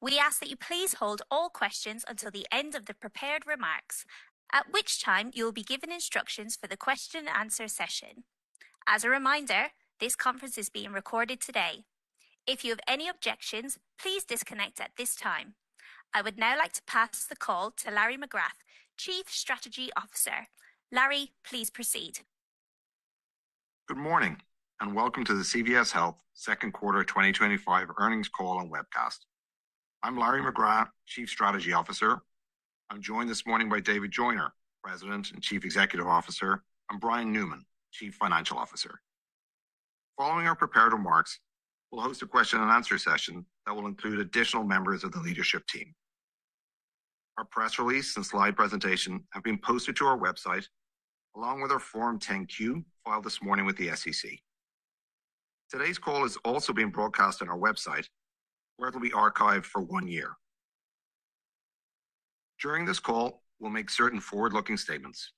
We ask that you please hold all questions until the end of the prepared remarks, at which time you will be given instructions for the question and answer session. As a reminder, this conference is being recorded today. If you have any objections, please disconnect at this time. I would now like to pass the call to Larry McGrath, Chief Strategy Officer. Larry, please proceed. Good morning and welcome to the CVS Health second quarter 2025 earnings call and webcast. I'm Larry McGrath, Chief Strategy Officer. I'm joined this morning by David Joyner, President and Chief Executive Officer, and Brian Newman, Chief Financial Officer. Following our prepared remarks, we'll host a question and answer session that will include additional members of the leadership team. Our press release and slide presentation have been posted to our website, along with our Form 10-Q filed this morning with the SEC. Today's call is also being broadcast on our website, where it will be archived for 1 year. During this call, we'll make certain forward-looking statements.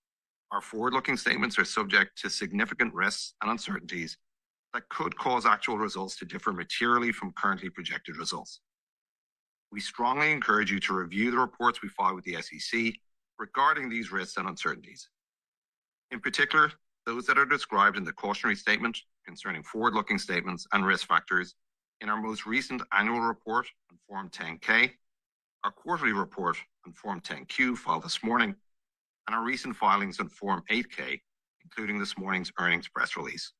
Our forward-looking statements are subject to significant risks and uncertainties that could cause actual results to differ materially from currently projected results. We strongly encourage you to review the reports we file with the SEC regarding these risks and uncertainties. In particular, those that are described in the cautionary statement concerning forward-looking statements and risk factors in our most recent annual report on Form 10-K, our quarterly report on Form 10-Q filed this morning, and our recent filings on Form 8-K, including this morning's earnings press release.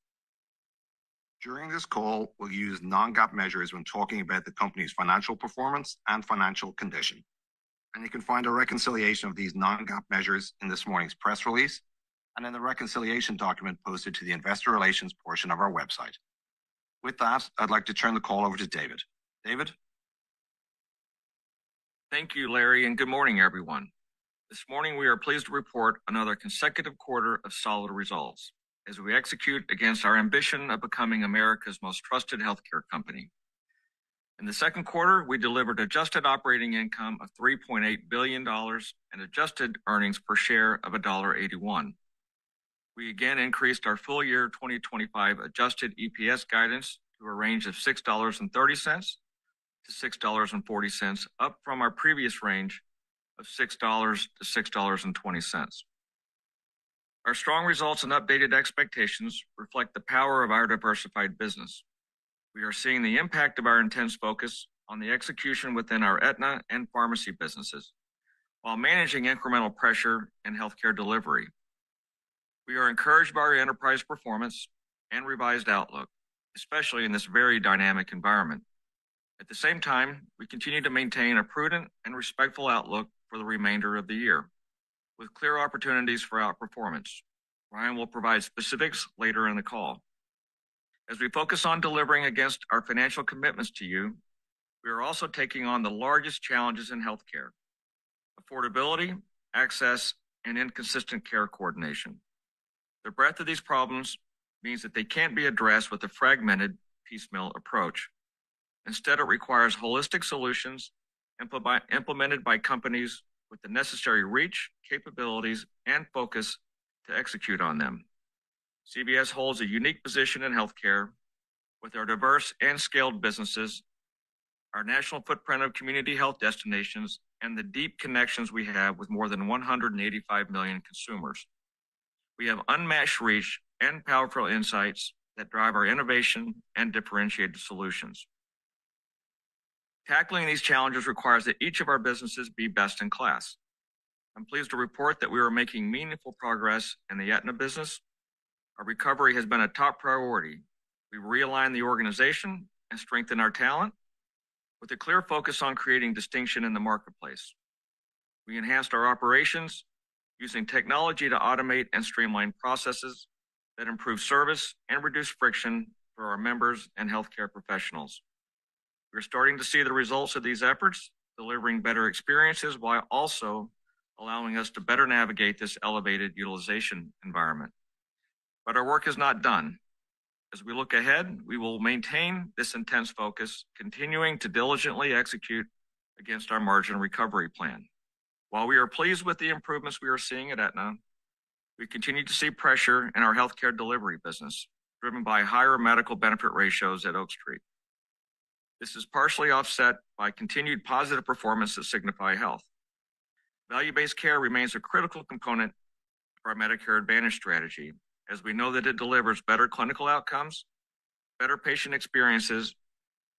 During this call, we'll use non-GAAP measures when talking about the company's financial performance and financial condition. And you can find a reconciliation of these non-GAAP measures in this morning's press release and in the reconciliation document posted to the investor relations portion of our website. With that, I'd like to turn the call over to David. David? Thank you, Larry, and good morning, everyone. This morning, we are pleased to report another consecutive quarter of solid results as we execute against our ambition of becoming America's most trusted healthcare company. In the second quarter, we delivered adjusted operating income of $3.8 billion and adjusted earnings per share of $1.81. We again increased our full year 2025 adjusted EPS guidance to a range of $6.30 to $6.40, up from our previous range of $6 to $6.20. Our strong results and updated expectations reflect the power of our diversified business. We are seeing the impact of our intense focus on the execution within our Aetna and pharmacy businesses, while managing incremental pressure in healthcare delivery. We are encouraged by our enterprise performance and revised outlook, especially in this very dynamic environment. At the same time, we continue to maintain a prudent and respectful outlook for the remainder of the year, with clear opportunities for outperformance. Brian will provide specifics later in the call. As we focus on delivering against our financial commitments to you, we are also taking on the largest challenges in healthcare: affordability, access, and inconsistent care coordination. The breadth of these problems means that they can't be addressed with a fragmented, piecemeal approach. Instead, it requires holistic solutions implemented by companies with the necessary reach, capabilities, and focus to execute on them. CVS holds a unique position in healthcare with our diverse and scaled businesses, our national footprint of community health destinations, and the deep connections we have with more than 185 million consumers. We have unmatched reach and powerful insights that drive our innovation and differentiated solutions. Tackling these challenges requires that each of our businesses be best in class. I'm pleased to report that we are making meaningful progress in the Aetna business. Our recovery has been a top priority. We realigned the organization and strengthened our talent with a clear focus on creating distinction in the marketplace. We enhanced our operations using technology to automate and streamline processes that improve service and reduce friction for our members and healthcare professionals. We're starting to see the results of these efforts, delivering better experiences while also allowing us to better navigate this elevated utilization environment. But our work is not done. As we look ahead, we will maintain this intense focus, continuing to diligently execute against our margin recovery plan. While we are pleased with the improvements we are seeing at Aetna, we continue to see pressure in our healthcare delivery business, driven by higher medical benefit ratios at Oak Street. This is partially offset by continued positive performance at Signify Health. Value-based care remains a critical component of our Medicare Advantage strategy, as we know that it delivers better clinical outcomes, better patient experiences,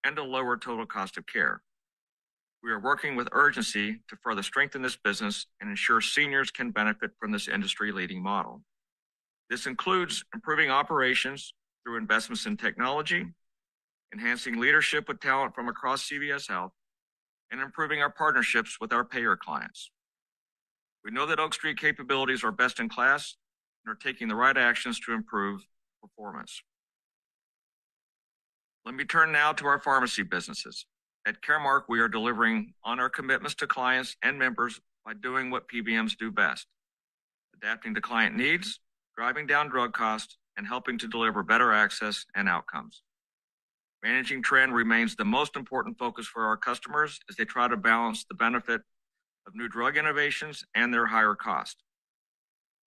and a lower total cost of care. We are working with urgency to further strengthen this business and ensure seniors can benefit from this industry-leading model. This includes improving operations through investments in technology, enhancing leadership with talent from across CVS Health, and improving our partnerships with our payer clients. We know that Oak Street capabilities are best in class and are taking the right actions to improve performance. Let me turn now to our pharmacy businesses. At Caremark, we are delivering on our commitments to clients and members by doing what PBMs do best: adapting to client needs, driving down drug costs, and helping to deliver better access and outcomes. Managing trend remains the most important focus for our customers as they try to balance the benefit of new drug innovations and their higher cost.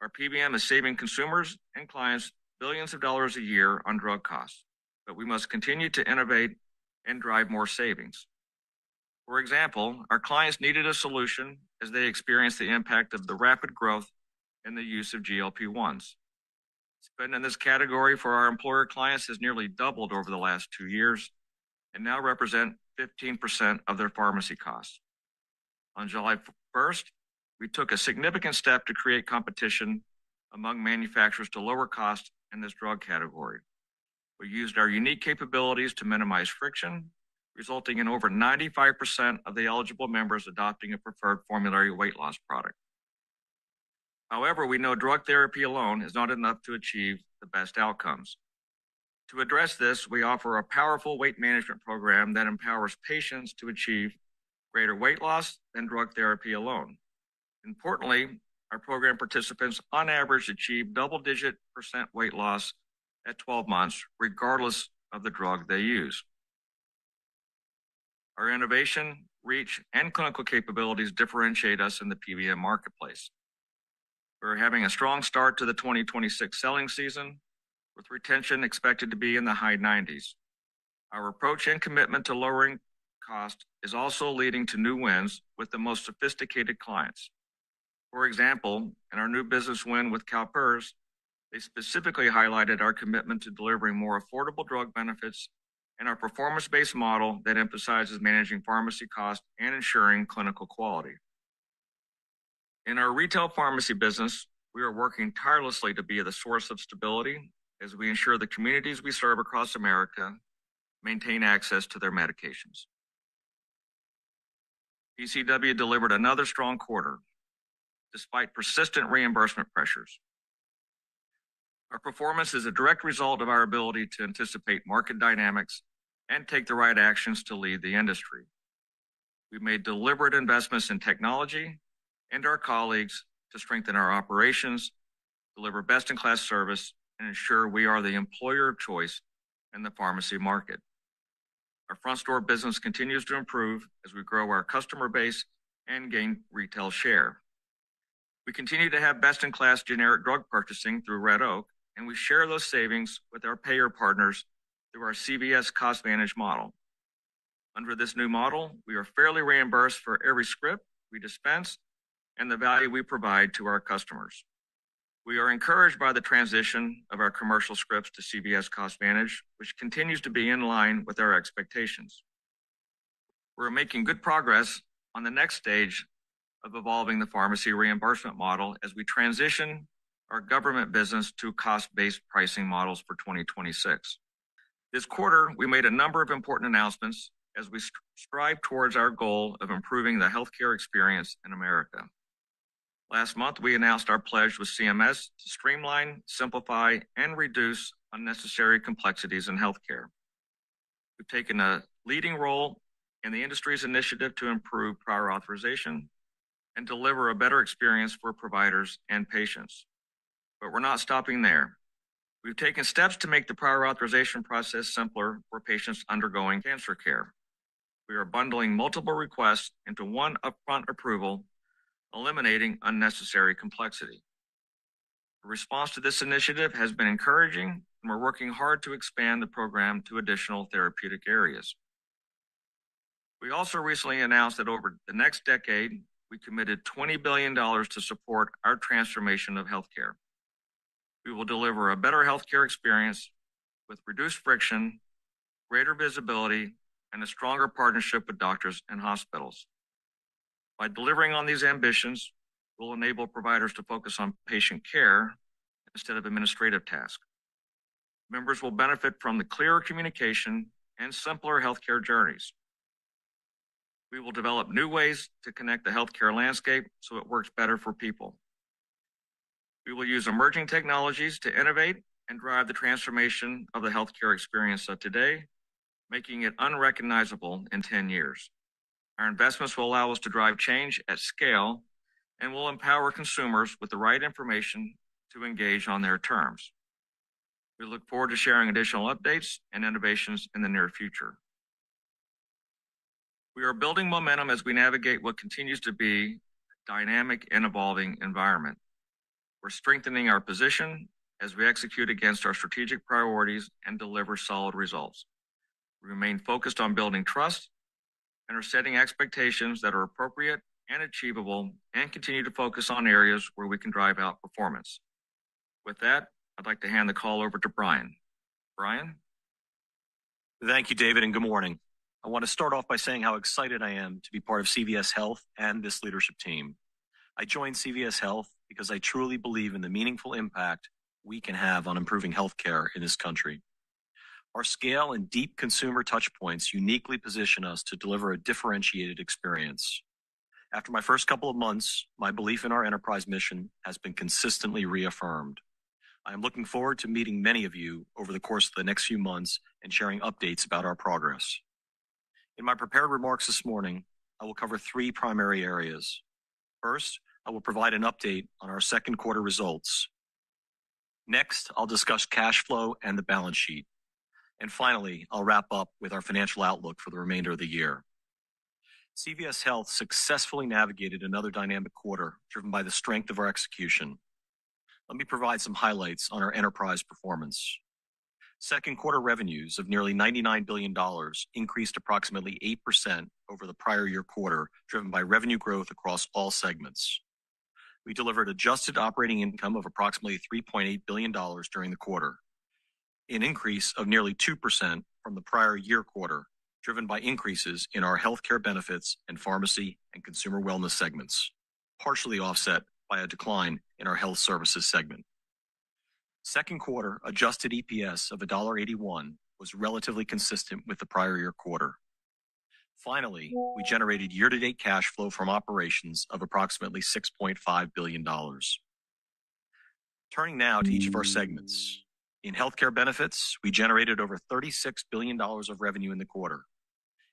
Our PBM is saving consumers and clients billions of dollars a year on drug costs, but we must continue to innovate and drive more savings. For example, our clients needed a solution as they experienced the impact of the rapid growth in the use of GLP-1s. Spend in this category for our employer clients has nearly doubled over the last 2 years and now represent 15% of their pharmacy costs. On July 1st, we took a significant step to create competition among manufacturers to lower costs in this drug category. We used our unique capabilities to minimize friction, resulting in over 95% of the eligible members adopting a preferred formulary weight loss product. However, we know drug therapy alone is not enough to achieve the best outcomes. To address this, we offer a powerful weight management program that empowers patients to achieve greater weight loss than drug therapy alone. Importantly, our program participants on average achieve double-digit % weight loss at 12 months, regardless of the drug they use. Our innovation, reach, and clinical capabilities differentiate us in the PBM marketplace. We're having a strong start to the 2026 selling season, with retention expected to be in the high 90s. Our approach and commitment to lowering cost is also leading to new wins with the most sophisticated clients. For example, in our new business win with CalPERS, they specifically highlighted our commitment to delivering more affordable drug benefits and our performance-based model that emphasizes managing pharmacy costs and ensuring clinical quality. In our retail pharmacy business, we are working tirelessly to be the source of stability as we ensure the communities we serve across America maintain access to their medications. PCW delivered another strong quarter, despite persistent reimbursement pressures. Our performance is a direct result of our ability to anticipate market dynamics and take the right actions to lead the industry. We've made deliberate investments in technology and our colleagues to strengthen our operations, deliver best-in-class service, and ensure we are the employer of choice in the pharmacy market. Our front store business continues to improve as we grow our customer base and gain retail share. We continue to have best-in-class generic drug purchasing through Red Oak, and we share those savings with our payer partners through our CVS cost manage model. Under this new model, we are fairly reimbursed for every script we dispense and the value we provide to our customers. We are encouraged by the transition of our commercial scripts to CVS cost manage, which continues to be in line with our expectations. We're making good progress on the next stage of evolving the pharmacy reimbursement model as we transition our government business to cost-based pricing models for 2026. This quarter, we made a number of important announcements as we strive towards our goal of improving the healthcare experience in America. Last month, we announced our pledge with CMS to streamline, simplify, and reduce unnecessary complexities in healthcare. We've taken a leading role in the industry's initiative to improve prior authorization and deliver a better experience for providers and patients. But we're not stopping there. We've taken steps to make the prior authorization process simpler for patients undergoing cancer care. We are bundling multiple requests into one upfront approval, eliminating unnecessary complexity. The response to this initiative has been encouraging, and we're working hard to expand the program to additional therapeutic areas. We also recently announced that over the next decade, we committed $20 billion to support our transformation of healthcare. We will deliver a better healthcare experience with reduced friction, greater visibility, and a stronger partnership with doctors and hospitals. By delivering on these ambitions, we'll enable providers to focus on patient care instead of administrative tasks. Members will benefit from the clearer communication and simpler healthcare journeys. We will develop new ways to connect the healthcare landscape so it works better for people. We will use emerging technologies to innovate and drive the transformation of the healthcare experience of today, making it unrecognizable in 10 years. Our investments will allow us to drive change at scale and will empower consumers with the right information to engage on their terms. We look forward to sharing additional updates and innovations in the near future. We are building momentum as we navigate what continues to be a dynamic and evolving environment. We're strengthening our position as we execute against our strategic priorities and deliver solid results. We remain focused on building trust and are setting expectations that are appropriate and achievable and continue to focus on areas where we can drive out performance. With that, I'd like to hand the call over to Brian. Brian? Thank you, David, and good morning. I want to start off by saying how excited I am to be part of CVS Health and this leadership team. I joined CVS Health because I truly believe in the meaningful impact we can have on improving healthcare in this country. Our scale and deep consumer touchpoints uniquely position us to deliver a differentiated experience. After my first couple of months, my belief in our enterprise mission has been consistently reaffirmed. I am looking forward to meeting many of you over the course of the next few months and sharing updates about our progress. In my prepared remarks this morning, I will cover three primary areas. First, I will provide an update on our second quarter results. Next, I'll discuss cash flow and the balance sheet. And finally, I'll wrap up with our financial outlook for the remainder of the year. CVS Health successfully navigated another dynamic quarter driven by the strength of our execution. Let me provide some highlights on our enterprise performance. Second quarter revenues of nearly $99 billion increased approximately 8% over the prior year quarter, driven by revenue growth across all segments. We delivered adjusted operating income of approximately $3.8 billion during the quarter, an increase of nearly 2% from the prior year quarter, driven by increases in our healthcare benefits and pharmacy and consumer wellness segments, partially offset by a decline in our health services segment. Second quarter adjusted EPS of $1.81 was relatively consistent with the prior year quarter. Finally, we generated year-to-date cash flow from operations of approximately $6.5 billion. Turning now to each of our segments. In healthcare benefits, we generated over $36 billion of revenue in the quarter,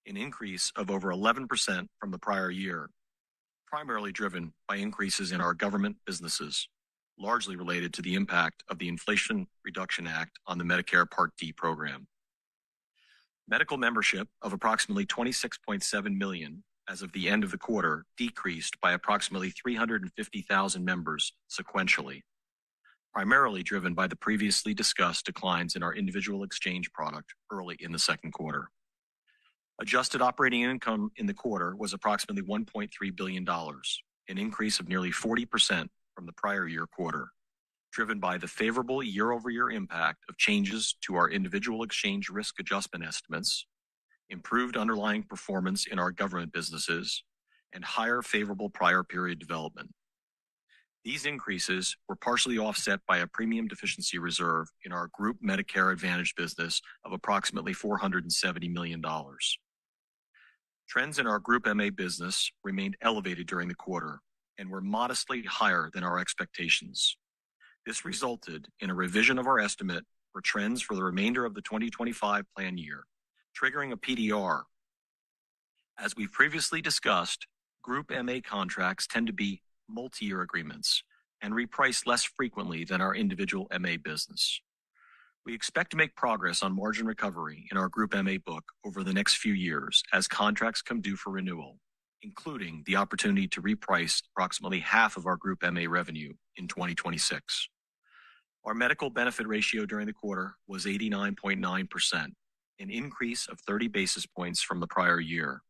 an increase of over 11% from the prior year, primarily driven by increases in our government businesses, largely related to the impact of the Inflation Reduction Act on the Medicare Part D program. Medical membership of approximately 26.7 million as of the end of the quarter decreased by approximately 350,000 members sequentially, primarily driven by the previously discussed declines in our individual exchange product early in the second quarter. Adjusted operating income in the quarter was approximately $1.3 billion, an increase of nearly 40% from the prior year quarter, driven by the favorable year-over-year impact of changes to our individual exchange risk adjustment estimates, improved underlying performance in our government businesses, and higher favorable prior period development. These increases were partially offset by a premium deficiency reserve in our group Medicare Advantage business of approximately $470 million. Trends in our group MA business remained elevated during the quarter and were modestly higher than our expectations. This resulted in a revision of our estimate for trends for the remainder of the 2025 plan year, triggering a PDR. As we've previously discussed, group MA contracts tend to be multi-year agreements and reprice less frequently than our individual MA business. We expect to make progress on margin recovery in our group MA book over the next few years as contracts come due for renewal, including the opportunity to reprice approximately half of our group MA revenue in 2026. Our medical benefit ratio during the quarter was 89.9%, an increase of 30 basis points from the prior year.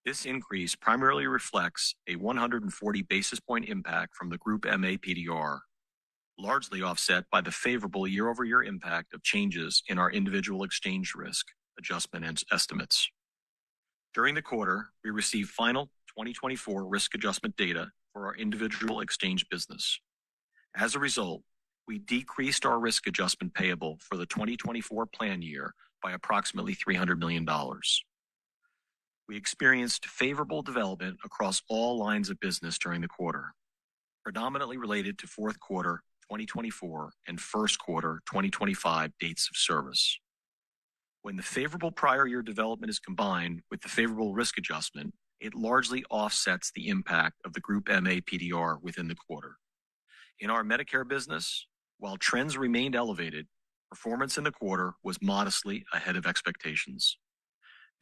This increase primarily reflects a 140 basis point impact from the Group MA PDR, largely offset by the favorable year-over-year impact of changes in our individual exchange risk adjustment estimates. During the quarter, we received final 2024 risk adjustment data for our individual exchange business. As a result, we decreased our risk adjustment payable for the 2024 plan year by approximately $300 million. We experienced favorable development across all lines of business during the quarter, predominantly related to fourth quarter 2024 and first quarter 2025 dates of service. When the favorable prior year development is combined with the favorable risk adjustment, it largely offsets the impact of the Group MA PDR within the quarter. In our Medicare business, while trends remained elevated, performance in the quarter was modestly ahead of expectations.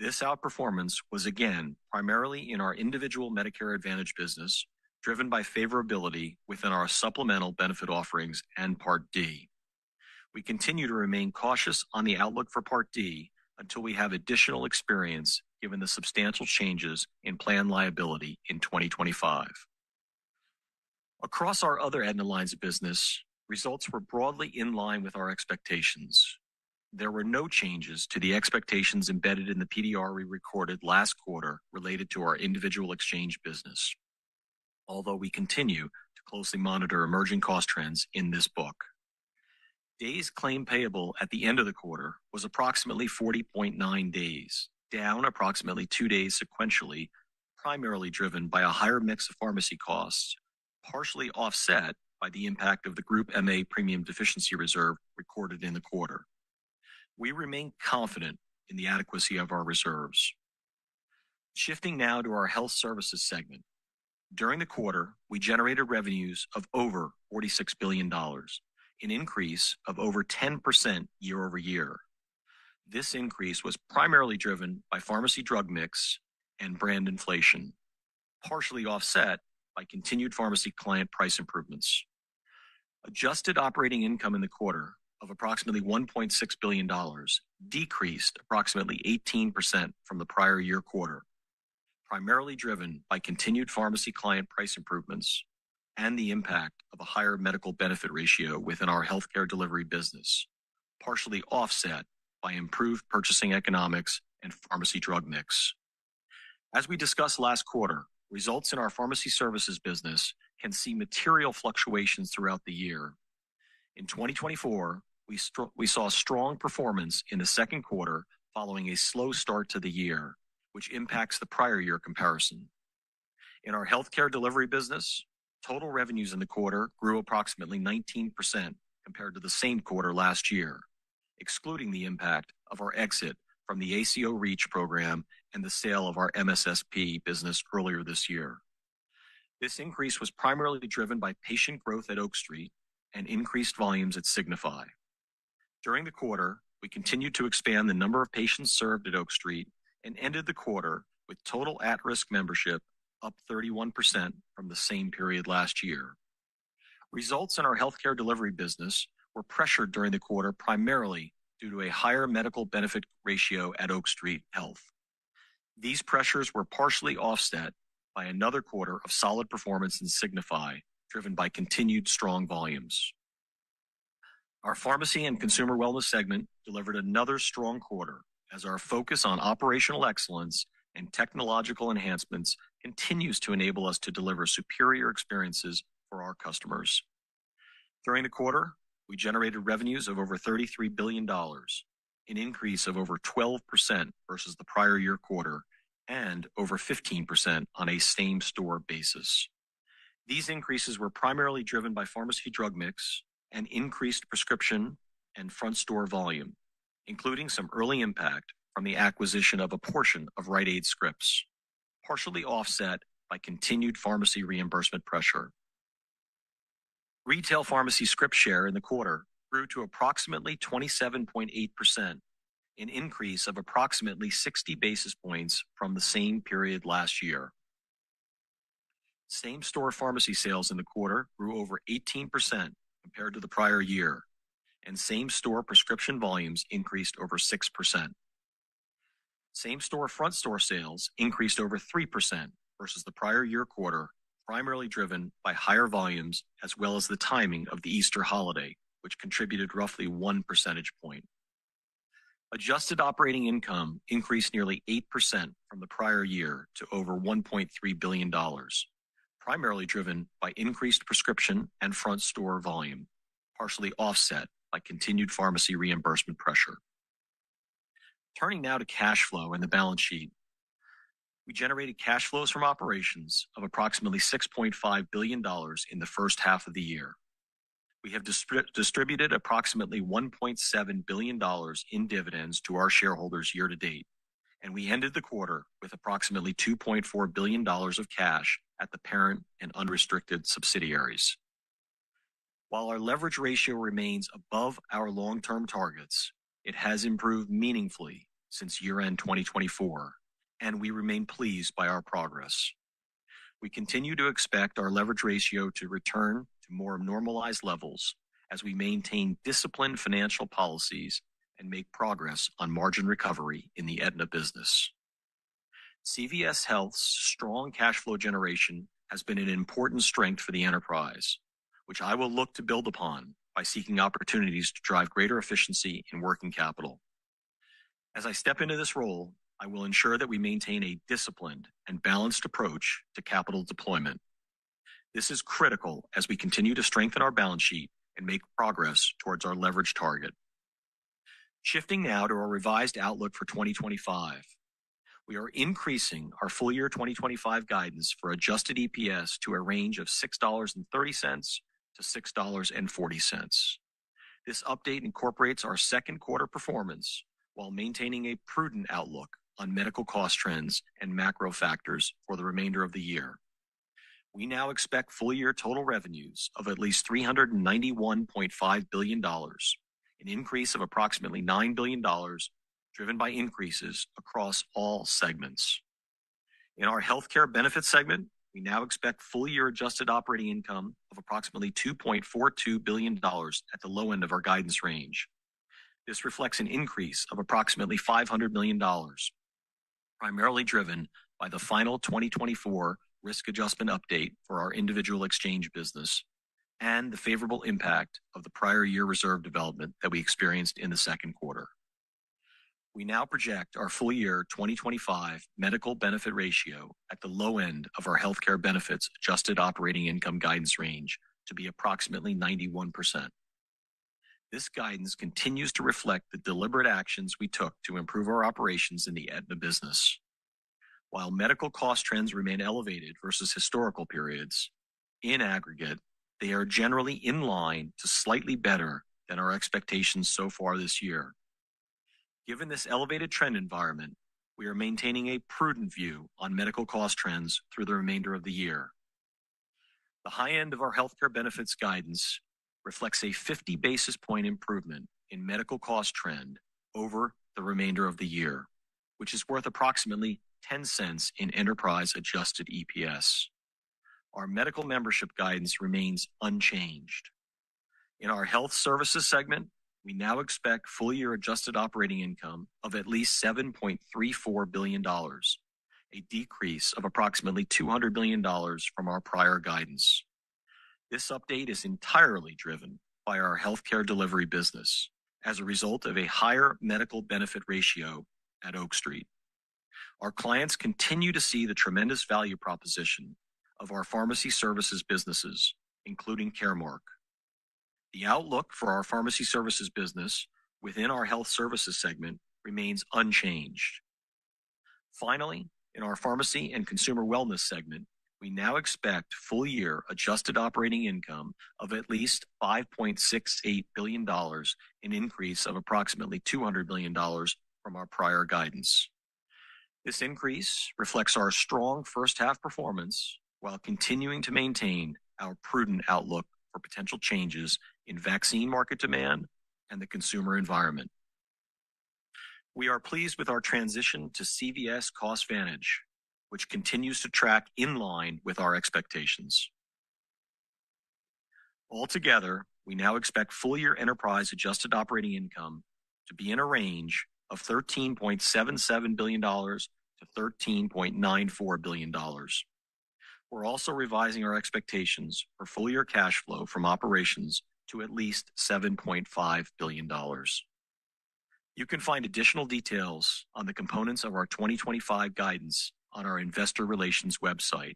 This outperformance was again primarily in our individual Medicare Advantage business, driven by favorability within our supplemental benefit offerings and Part D. We continue to remain cautious on the outlook for Part D until we have additional experience given the substantial changes in plan liability in 2025. Across our other Aetna lines of business, results were broadly in line with our expectations. There were no changes to the expectations embedded in the PDR we recorded last quarter related to our individual exchange business, although we continue to closely monitor emerging cost trends in this book. Days claim payable at the end of the quarter was approximately 40.9 days, down approximately 2 days sequentially, primarily driven by a higher mix of pharmacy costs, partially offset by the impact of the Group MA premium deficiency reserve recorded in the quarter. We remain confident in the adequacy of our reserves. Shifting now to our health services segment. During the quarter, we generated revenues of over $46 billion, an increase of over 10% year over year. This increase was primarily driven by pharmacy drug mix and brand inflation, partially offset by continued pharmacy client price improvements. Adjusted operating income in the quarter of approximately $1.6 billion decreased approximately 18% from the prior year quarter, primarily driven by continued pharmacy client price improvements and the impact of a higher medical benefit ratio within our healthcare delivery business, partially offset by improved purchasing economics and pharmacy drug mix. As we discussed last quarter, results in our pharmacy services business can see material fluctuations throughout the year. In 2024, we saw strong performance in the second quarter following a slow start to the year, which impacts the prior year comparison. In our healthcare delivery business, total revenues in the quarter grew approximately 19% compared to the same quarter last year, excluding the impact of our exit from the ACO REACH program and the sale of our MSSP business earlier this year. This increase was primarily driven by patient growth at Oak Street and increased volumes at Signify. During the quarter, we continued to expand the number of patients served at Oak Street and ended the quarter with total at-risk membership up 31% from the same period last year. Results in our healthcare delivery business were pressured during the quarter primarily due to a higher medical benefit ratio at Oak Street Health. These pressures were partially offset by another quarter of solid performance in Signify, driven by continued strong volumes. Our pharmacy and consumer wellness segment delivered another strong quarter as our focus on operational excellence and technological enhancements continues to enable us to deliver superior experiences for our customers. During the quarter, we generated revenues of over $33 billion, an increase of over 12% versus the prior year quarter and over 15% on a same-store basis. These increases were primarily driven by pharmacy drug mix and increased prescription and front store volume, including some early impact from the acquisition of a portion of Rite Aid scripts, partially offset by continued pharmacy reimbursement pressure. Retail pharmacy script share in the quarter grew to approximately 27.8%, an increase of approximately 60 basis points from the same period last year. Same-store pharmacy sales in the quarter grew over 18% compared to the prior year, and same-store prescription volumes increased over 6%. Same-store front-store sales increased over 3% versus the prior year quarter, primarily driven by higher volumes as well as the timing of the Easter holiday, which contributed roughly 1 percentage point. Adjusted operating income increased nearly 8% from the prior year to over $1.3 billion, primarily driven by increased prescription and front store volume, partially offset by continued pharmacy reimbursement pressure. Turning now to cash flow and the balance sheet. We generated cash flows from operations of approximately $6.5 billion in the first half of the year. We have distributed approximately $1.7 billion in dividends to our shareholders year to date, and we ended the quarter with approximately $2.4 billion of cash at the parent and unrestricted subsidiaries. While our leverage ratio remains above our long-term targets, it has improved meaningfully since year-end 2024, and we remain pleased by our progress. We continue to expect our leverage ratio to return to more normalized levels as we maintain disciplined financial policies and make progress on margin recovery in the Aetna business. CVS Health's strong cash flow generation has been an important strength for the enterprise, which I will look to build upon by seeking opportunities to drive greater efficiency in working capital. As I step into this role, I will ensure that we maintain a disciplined and balanced approach to capital deployment. This is critical as we continue to strengthen our balance sheet and make progress towards our leverage target. Shifting now to our revised outlook for 2025. We are increasing our full year 2025 guidance for adjusted EPS to a range of $6.30 to $6.40. This update incorporates our second quarter performance while maintaining a prudent outlook on medical cost trends and macro factors for the remainder of the year. We now expect full year total revenues of at least $391.5 billion, an increase of approximately $9 billion, driven by increases across all segments. In our healthcare benefits segment, we now expect full year adjusted operating income of approximately $2.42 billion at the low end of our guidance range. This reflects an increase of approximately $500 million, primarily driven by the final 2024 risk adjustment update for our individual exchange business and the favorable impact of the prior year reserve development that we experienced in the second quarter. We now project our full year 2025 medical benefit ratio at the low end of our healthcare benefits adjusted operating income guidance range to be approximately 91%. This guidance continues to reflect the deliberate actions we took to improve our operations in the Aetna business. While medical cost trends remain elevated versus historical periods, in aggregate, they are generally in line to slightly better than our expectations so far this year. Given this elevated trend environment, we are maintaining a prudent view on medical cost trends through the remainder of the year. The high end of our healthcare benefits guidance reflects a 50 basis point improvement in medical cost trend over the remainder of the year, which is worth approximately 10 cents in enterprise adjusted EPS. Our medical membership guidance remains unchanged. In our health services segment, we now expect full year adjusted operating income of at least $7.34 billion, a decrease of approximately $200 million from our prior guidance. This update is entirely driven by our healthcare delivery business as a result of a higher medical benefit ratio at Oak Street. Our clients continue to see the tremendous value proposition of our pharmacy services businesses, including Caremark. The outlook for our pharmacy services business within our health services segment remains unchanged. Finally, in our pharmacy and consumer wellness segment, we now expect full year adjusted operating income of at least $5.68 billion, an increase of approximately $200 million from our prior guidance. This increase reflects our strong first half performance while continuing to maintain our prudent outlook for potential changes in vaccine market demand and the consumer environment. We are pleased with our transition to CVS CostVantage, which continues to track in line with our expectations. Altogether, we now expect full year enterprise adjusted operating income to be in a range of $13.77 billion to $13.94 billion. We're also revising our expectations for full-year cash flow from operations to at least $7.5 billion. You can find additional details on the components of our 2025 guidance on our investor relations website.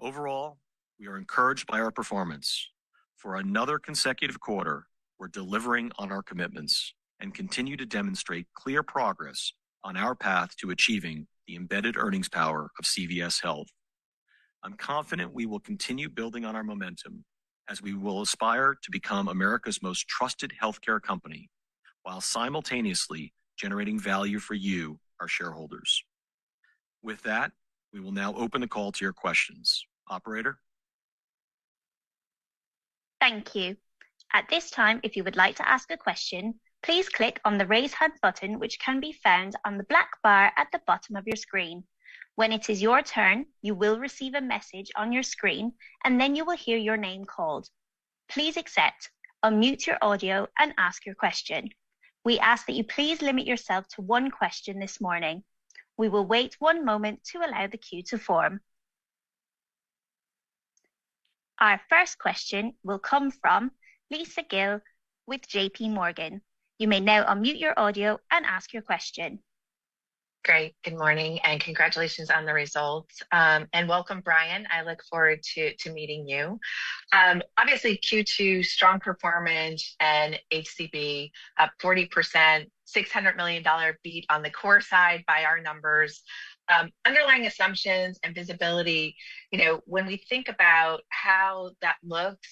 Overall, we are encouraged by our performance. For another consecutive quarter, we're delivering on our commitments and continue to demonstrate clear progress on our path to achieving the embedded earnings power of CVS Health. I'm confident we will continue building on our momentum as we will aspire to become America's most trusted healthcare company while simultaneously generating value for you, our shareholders. With that, we will now open the call to your questions. Operator? Thank you. At this time, if you would like to ask a question, please click on the Raise Hand button, which can be found on the black bar at the bottom of your screen. When it is your turn, you will receive a message on your screen, and then you will hear your name called. Please accept, unmute your audio, and ask your question. We ask that you please limit yourself to one question this morning. We will wait one moment to allow the queue to form. Our first question will come from Lisa Gill with JP Morgan. You may now unmute your audio and ask your question. Great. Good morning and congratulations on the results. And welcome, Brian. I look forward to meeting you. Obviously, Q2 strong performance and HCB up 40%, $600 million beat on the core side by our numbers. Underlying assumptions and visibility, when we think about how that looks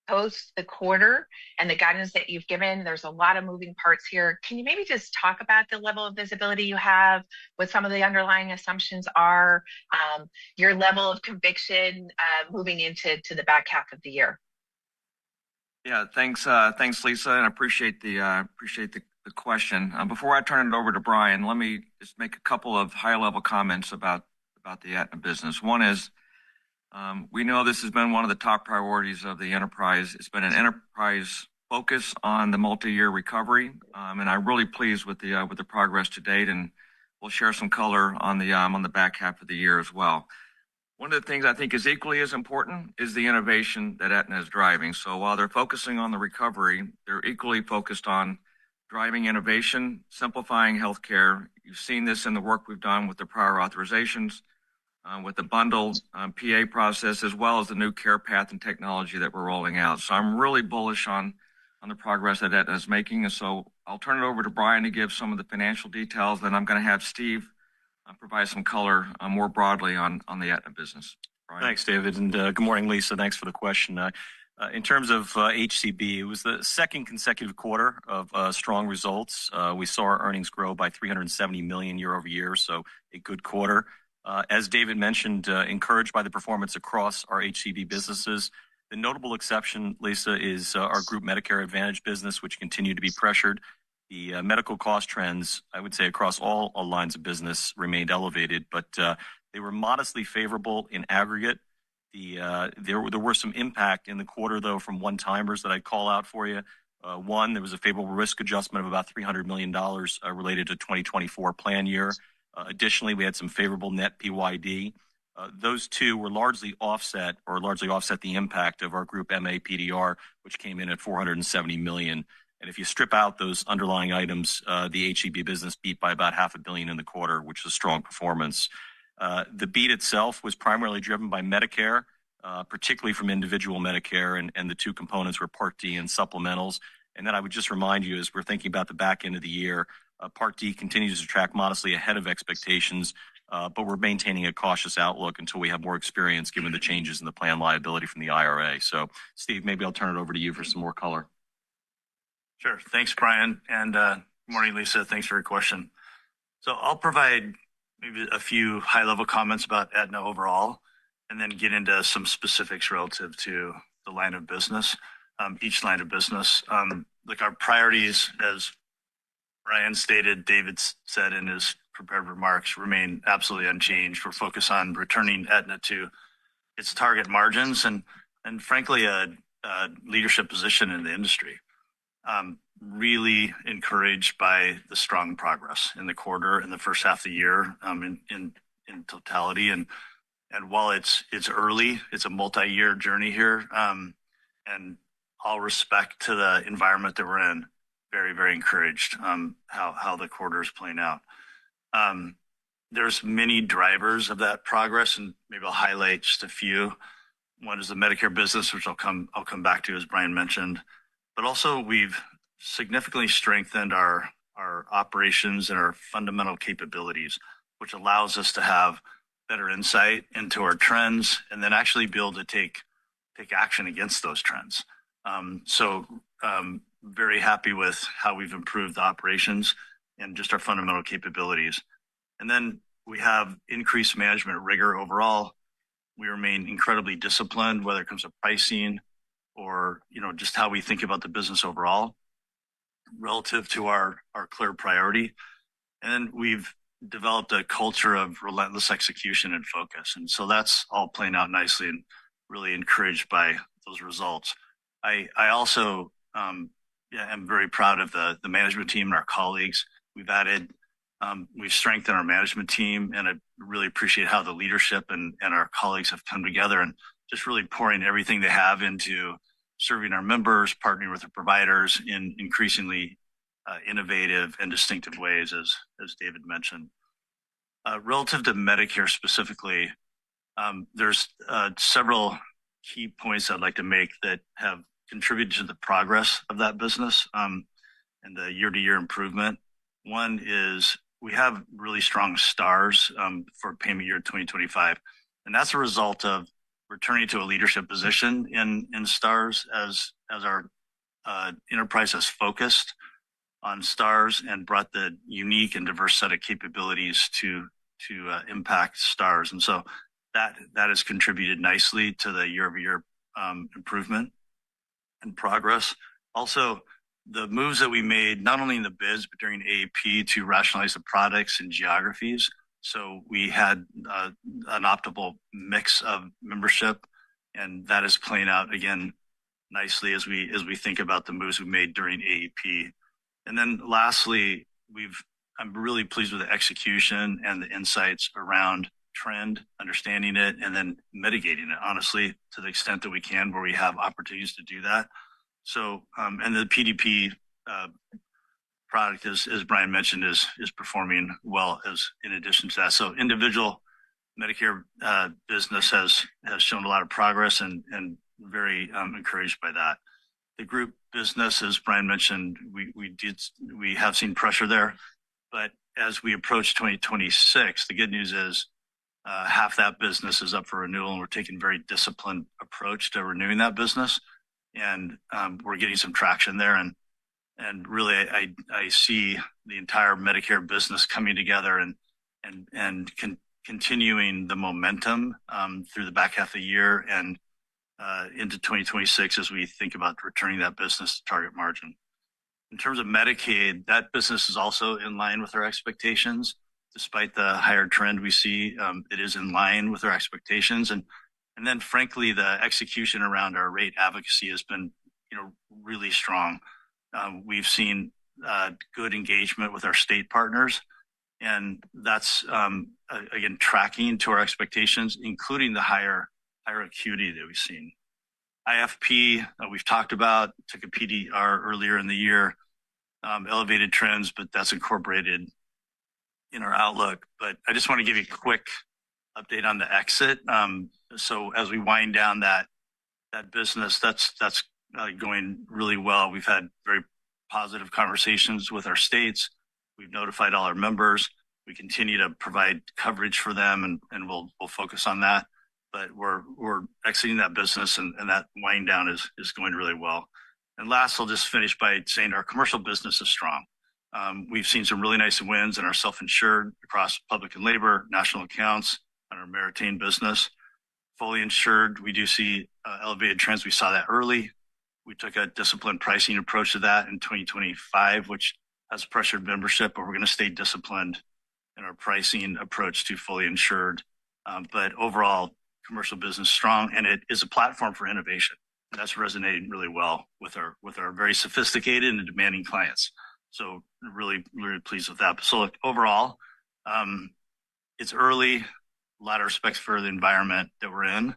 post the quarter and the guidance that you've given, there's a lot of moving parts here. Can you maybe just talk about the level of visibility you have, what some of the underlying assumptions are, your level of conviction moving into the back half of the year? Yeah, thanks, Lisa, and I appreciate the question. Before I turn it over to Brian, let me just make a couple of high-level comments about the Aetna business. One is, we know this has been one of the top priorities of the enterprise. It's been an enterprise focus on the multi-year recovery, and I'm really pleased with the progress to date. And we'll share some color on the back half of the year as well. One of the things I think is equally as important is the innovation that Aetna is driving. So while they're focusing on the recovery, they're equally focused on driving innovation, simplifying healthcare. You've seen this in the work we've done with the prior authorizations, with the bundled PA process, as well as the new care path and technology that we're rolling out. So I'm really bullish on the progress that Aetna is making. And so I'll turn it over to Brian to give some of the financial details. Then I'm going to have Steve provide some color more broadly on the Aetna business. Brian. Thanks, David. And good morning, Lisa. Thanks for the question. In terms of HCB, it was the second consecutive quarter of strong results. We saw our earnings grow by $370 million year over year, so a good quarter. As David mentioned, encouraged by the performance across our HCB businesses. The notable exception, Lisa, is our group Medicare Advantage business, which continued to be pressured. The medical cost trends, I would say, across all lines of business remained elevated, but they were modestly favorable in aggregate. There were some impact in the quarter, though, from one-timers that I'd call out for you. One, there was a favorable risk adjustment of about $300 million related to 2024 plan year. Additionally, we had some favorable net PYD. Those two were largely offset the impact of our group MA PDR, which came in at $470 million. And if you strip out those underlying items, the HCB business beat by about $500 million in the quarter, which is a strong performance. The beat itself was primarily driven by Medicare, particularly from individual Medicare, and the two components were Part D and supplementals. And then I would just remind you, as we're thinking about the back end of the year, Part D continues to track modestly ahead of expectations, but we're maintaining a cautious outlook until we have more experience given the changes in the plan liability from the IRA. So, Steve, maybe I'll turn it over to you for some more color. Sure. Thanks, Brian. And good morning, Lisa. Thanks for your question. So I'll provide maybe a few high-level comments about Aetna overall, and then get into some specifics relative to the line of business, each line of business. Like our priorities, as Brian stated, David said in his prepared remarks, remain absolutely unchanged. We're focused on returning Aetna to its target margins and frankly, a leadership position in the industry. really encouraged by the strong progress in the quarter and the first half of the year in totality. And while it's early, it's a multi-year journey here. And all respect to the environment that we're in, very, very encouraged how the quarter is playing out. There's many drivers of that progress, and maybe I'll highlight just a few. One is the Medicare business, which I'll come back to, as Brian mentioned. But also, we've significantly strengthened our operations and our fundamental capabilities, which allows us to have better insight into our trends and then actually be able to take action against those trends. Very happy with how we've improved the operations and just our fundamental capabilities. And then we have increased management rigor overall. We remain incredibly disciplined, whether it comes to pricing or just how we think about the business overall relative to our clear priority. And then we've developed a culture of relentless execution and focus. And so that's all playing out nicely and really encouraged by those results. I also am very proud of the management team and our colleagues. We've strengthened our management team, and I really appreciate how the leadership and our colleagues have come together and just really pouring everything they have into serving our members, partnering with the providers in increasingly innovative and distinctive ways, as David mentioned. Relative to Medicare specifically, there's several key points I'd like to make that have contributed to the progress of that business and the year-to-year improvement. One is we have really strong stars for payment year 2025, and that's a result of returning to a leadership position in stars as our enterprise has focused on stars and brought the unique and diverse set of capabilities to impact stars. And so that has contributed nicely to the year-over-year improvement and progress. Also, the moves that we made, not only in the bids, but during AEP to rationalize the products and geographies. So we had an optimal mix of membership, and that is playing out again nicely as we think about the moves we made during AEP. And then lastly, I'm really pleased with the execution and the insights around trend, understanding it, and then mitigating it, honestly, to the extent that we can, where we have opportunities to do that. So, and the PDP product, as Brian mentioned, is performing well in addition to that. So individual Medicare business has shown a lot of progress and very encouraged by that. The group business, as Brian mentioned, we have seen pressure there, but as we approach 2026, the good news is half that business is up for renewal, and we're taking a very disciplined approach to renewing that business, and we're getting some traction there. And really, I see the entire Medicare business coming together and continuing the momentum through the back half of the year and into 2026 as we think about returning that business to target margin. In terms of Medicaid, that business is also in line with our expectations. Despite the higher trend we see, it is in line with our expectations. And then, frankly, the execution around our rate advocacy has been really strong. We've seen good engagement with our state partners, and that's, again, tracking to our expectations, including the higher acuity that we've seen. IFP, we've talked about, took a PDR earlier in the year, elevated trends, but that's incorporated in our outlook. But I just want to give you a quick update on the exit. So as we wind down that business, that's going really well. We've had very positive conversations with our states. We've notified all our members. We continue to provide coverage for them, and we'll focus on that. But we're exiting that business, and that wind down is going really well. And last, I'll just finish by saying our commercial business is strong. We've seen some really nice wins in our self-insured across public and labor, national accounts, and our Meritain business. Fully insured, we do see elevated trends. We saw that early. We took a disciplined pricing approach to that in 2025, which has pressured membership, but we're going to stay disciplined in our pricing approach to fully insured. But overall, commercial business strong, and it is a platform for innovation. That's resonating really well with our very sophisticated and demanding clients. So really, really pleased with that. So look, overall, it's early, a lot of respect for the environment that we're in,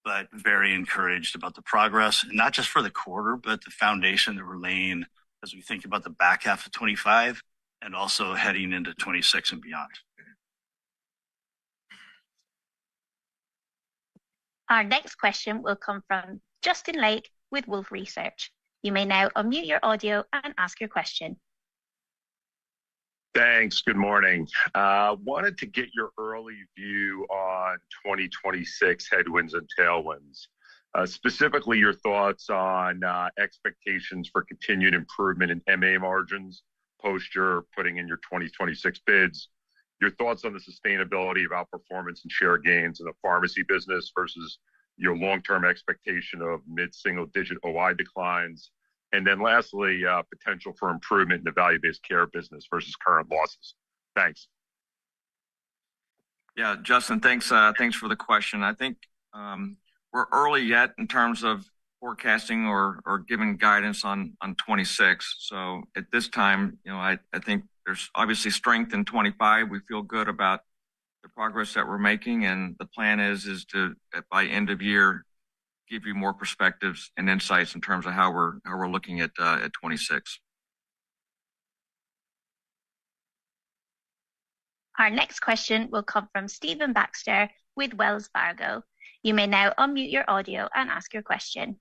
but very encouraged about the progress, and not just for the quarter, but the foundation that we're laying as we think about the back half of 25 and also heading into 26 and beyond. Our next question will come from Justin Lake with Wolfe Research. You may now unmute your audio and ask your question. Thanks. Good morning. Wanted to get your early view on 2026 headwinds and tailwinds. Specifically, your thoughts on expectations for continued improvement in MA margins post your putting in your 2026 bids. Your thoughts on the sustainability of outperformance and share gains in the pharmacy business versus your long-term expectation of mid-single-digit OI declines. And then lastly, potential for improvement in the value-based care business versus current losses. Thanks. Yeah, Justin, thanks for the question. I think we're early yet in terms of forecasting or giving guidance on 26. So at this time, I think there's obviously strength in 25. We feel good about the progress that we're making, and the plan is to by end of year give you more perspectives and insights in terms of how we're looking at 26. Our next question will come from Stephen Baxter with Wells Fargo. You may now unmute your audio and ask your question.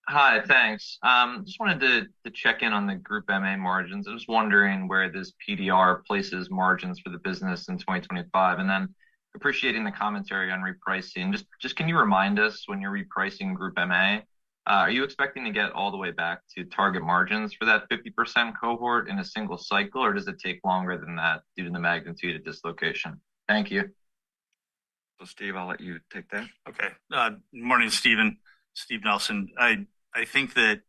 Hi, thanks. Just wanted to check in on the Group MA margins. I was wondering where this PDR places margins for the business in 2025, and then appreciating the commentary on repricing. Just can you remind us when you're repricing Group MA, are you expecting to get all the way back to target margins for that 50% cohort in a single cycle, or does it take longer than that due to the magnitude of dislocation? Thank you. So, Steve, I'll let you take that. Okay. Good morning, Stephen. Steve Nelson. I think that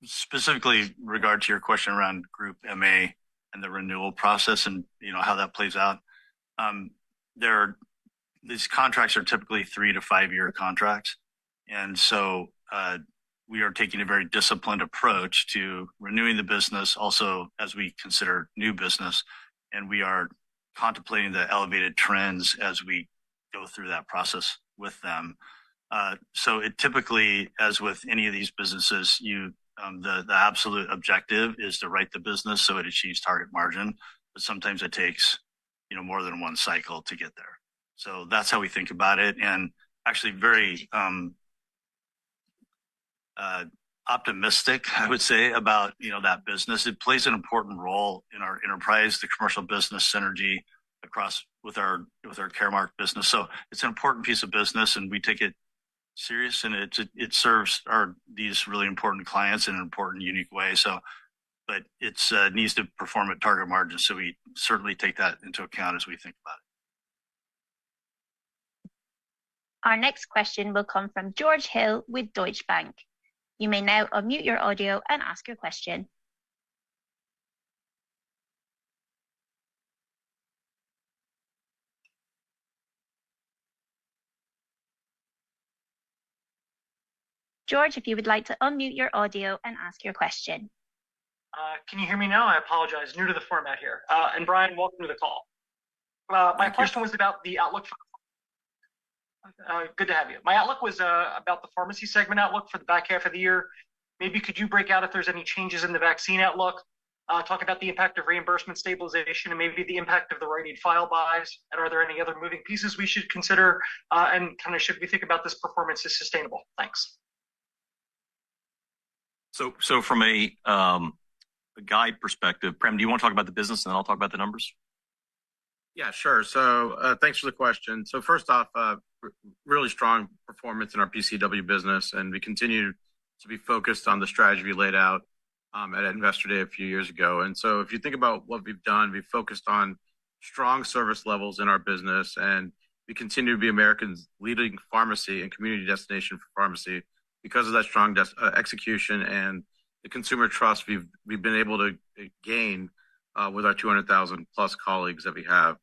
specifically in regard to your question around Group MA and the renewal process and how that plays out, these contracts are typically 3 to 5 year contracts, and so we are taking a very disciplined approach to renewing the business, also as we consider new business, and we are contemplating the elevated trends as we go through that process with them. So it typically, as with any of these businesses, the absolute objective is to write the business so it achieves target margin, but sometimes it takes more than one cycle to get there. So that's how we think about it, and actually very optimistic, I would say, about that business. It plays an important role in our enterprise, the commercial business synergy across with our Caremark business. So it's an important piece of business, and we take it serious, and it serves these really important clients in an important, unique way. So, but it needs to perform at target margins. So we certainly take that into account as we think about it. Our next question will come from George Hill with Deutsche Bank. You may now unmute your audio and ask your question. George, if you would like to unmute your audio and ask your question. Can you hear me now? I apologize. New to the format here. And Brian, welcome to the call. My question was about the outlook. Good to have you. My outlook was about the pharmacy segment outlook for the back half of the year. Maybe could you break out if there's any changes in the vaccine outlook, talk about the impact of reimbursement stabilization and maybe the impact of the Rite Aid file buys, and are there any other moving pieces we should consider, and kind of should we think about this performance as sustainable? Thanks. So from a guide perspective, Prem, do you want to talk about the business and then I'll talk about the numbers? Yeah, sure. So thanks for the question. So first off, really strong performance in our PCW business, and we continue to be focused on the strategy we laid out at Investor Day a few years ago. And so if you think about what we've done, we've focused on strong service levels in our business, and we continue to be America's leading pharmacy and community destination for pharmacy because of that strong execution and the consumer trust we've been able to gain with our 200,000 plus colleagues that we have.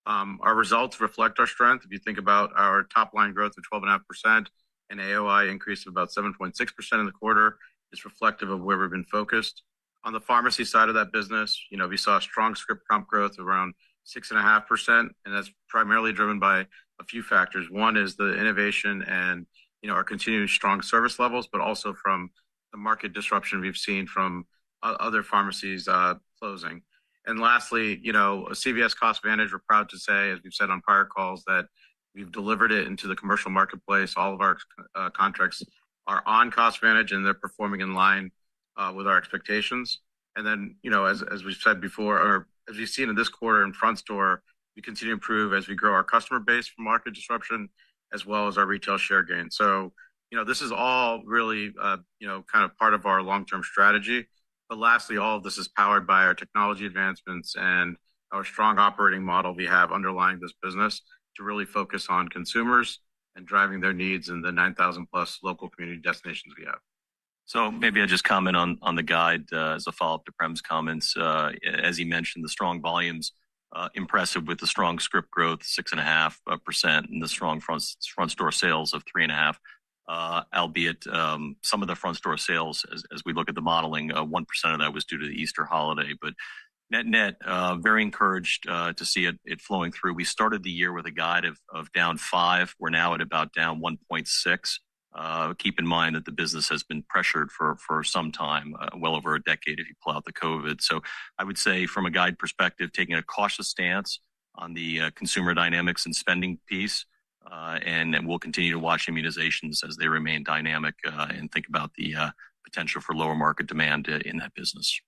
Our results reflect our strength. If you think about our top line growth of 12.5%, an AOI increase of about 7.6% in the quarter is reflective of where we've been focused. On the pharmacy side of that business, we saw strong script comp growth around 6.5%, and that's primarily driven by a few factors. One is the innovation and our continuing strong service levels, but also from the market disruption we've seen from other pharmacies closing. And lastly, CVS Cost Vantage, we're proud to say, as we've said on prior calls, that we've delivered it into the commercial marketplace. All of our contracts are on Cost Vantage, and they're performing in line with our expectations. And then, as we've said before, or as we've seen in this quarter in front store, we continue to improve as we grow our customer base from market disruption, as well as our retail share gain. So, this is all really, kind of part of our long-term strategy. But lastly, all of this is powered by our technology advancements and our strong operating model we have underlying this business to really focus on consumers and driving their needs in the 9,000 plus local community destinations we have. So maybe I just comment on the guide as a follow-up to Prem's comments. As he mentioned, the strong volumes, impressive with the strong script growth, 6.5%, and the strong front store sales of 3.5%. Albeit some of the front store sales, as we look at the modeling, 1% of that was due to the Easter holiday. But net, very encouraged to see it flowing through. We started the year with a guide of down 5%. We're now at about down 1.6%. Keep in mind that the business has been pressured for some time, well over a decade if you pull out the COVID. So I would say from a guide perspective, taking a cautious stance on the consumer dynamics and spending piece, and we'll continue to watch immunizations as they remain dynamic and think about the potential for lower market demand in that business.